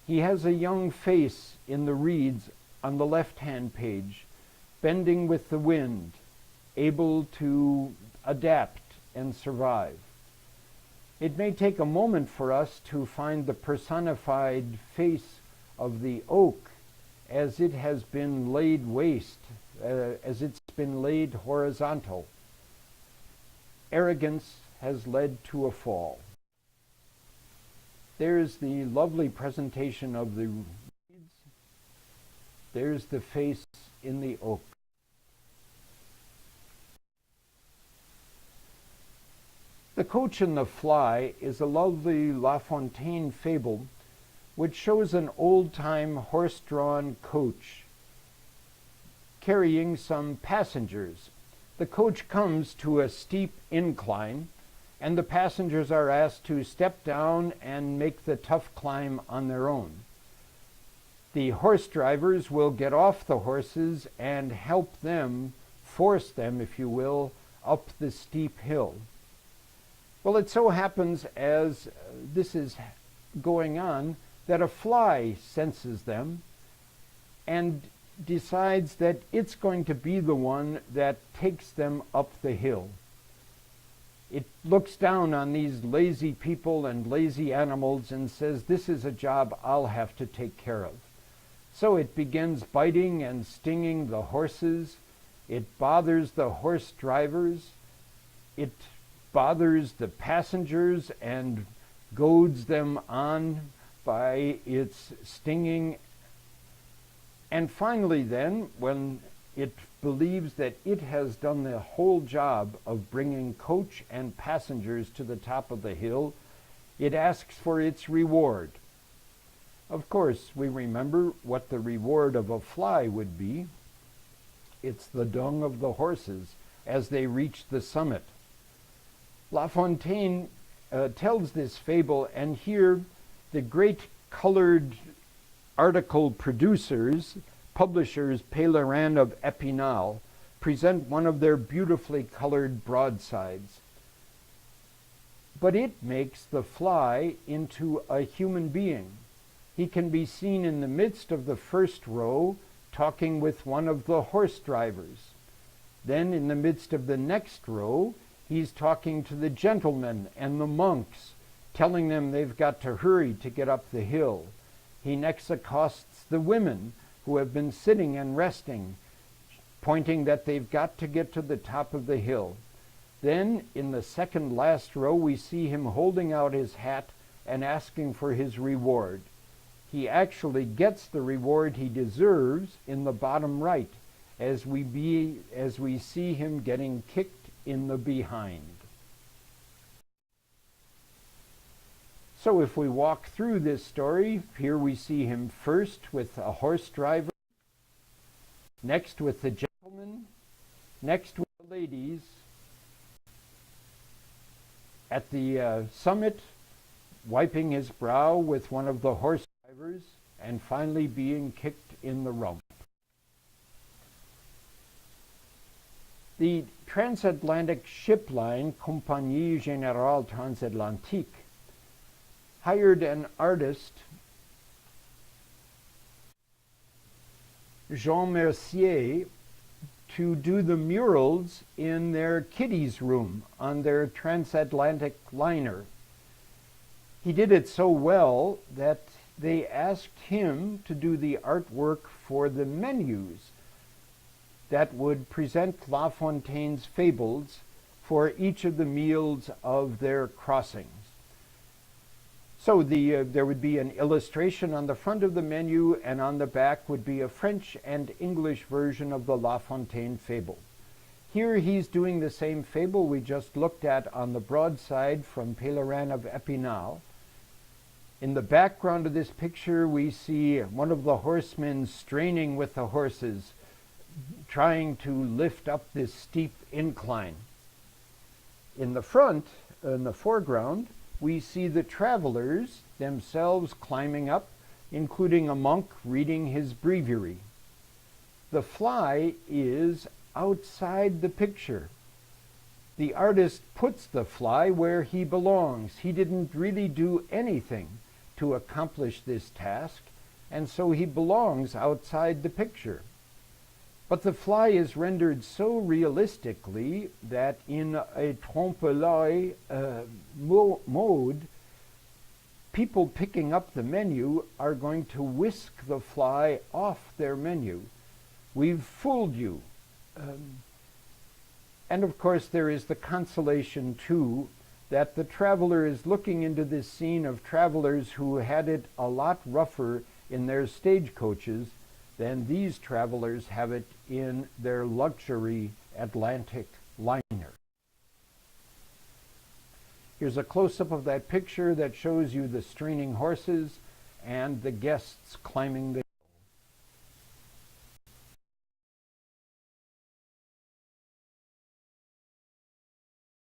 Speaker 1: He has a young face in the reeds on the left-hand page, bending with the wind, able to adapt and survive. It may take a moment for us to find the personified face of the oak as it has been laid waste, as it's been laid horizontal. Arrogance has led to a fall. There's the lovely presentation of the reeds. There's the face in the oak. The Coach and the Fly is a lovely La Fontaine fable which shows an old-time horse-drawn coach carrying some passengers. The coach comes to a steep incline, and the passengers are asked to step down and make the tough climb on their own. The horse drivers will get off the horses and help them, force them, if you will, up the steep hill. Well, it so happens as this is going on that a fly senses them and decides that it's going to be the one that takes them up the hill. It looks down on these lazy people and lazy animals and says, this is a job I'll have to take care of. So it begins biting and stinging the horses. It bothers the horse drivers. It bothers the passengers and goads them on by its stinging. And finally then, when it believes that it has done the whole job of bringing coach and passengers to the top of the hill, it asks for its reward. Of course, we remember what the reward of a fly would be. It's the dung of the horses as they reach the summit. La Fontaine tells this fable, and here the great colored article producers, publishers Pèlerin of Épinal, present one of their beautifully colored broadsides. But it makes the fly into a human being. He can be seen in the midst of the first row talking with one of the horse drivers. Then in the midst of the next row, he's talking to the gentlemen and the monks, telling them they've got to hurry to get up the hill. He next accosts the women who have been sitting and resting, pointing that they've got to get to the top of the hill. Then, in the second last row, we see him holding out his hat and asking for his reward. He actually gets the reward he deserves in the bottom right, as we see him getting kicked in the behind. So if we walk through this story, here we see him first with a horse driver, next with the gentleman, next with the ladies. At the summit, wiping his brow with one of the horse drivers, and finally being kicked in the rump. The transatlantic ship line Compagnie Générale Transatlantique hired an artist, Jean Mercier, to do the murals in their kiddies' room on their transatlantic liner. He did it so well that they asked him to do the artwork for the menus that would present La Fontaine's fables for each of the meals of their crossings. So there would be an illustration on the front of the menu, and on the back would be a French and English version of the La Fontaine fable. Here he's doing the same fable we just looked at on the broadside from Pèlerin of Epinal. In the background of this picture, we see one of the horsemen straining with the horses, trying to lift up this steep incline. In the front, in the foreground, we see the travelers themselves climbing up, including a monk reading his breviary. The fly is outside the picture. The artist puts the fly where he belongs. He didn't really do anything to accomplish this task, and so he belongs outside the picture. But the fly is rendered so realistically that in a trompe-l'œil mode, people picking up the menu are going to whisk the fly off their menu. We've fooled you. And of course there is the consolation too that the traveler is looking into this scene of travelers who had it a lot rougher in their stagecoaches than these travelers have it in their luxury Atlantic liner. Here's a close-up of that picture that shows you the straining horses and the guests climbing the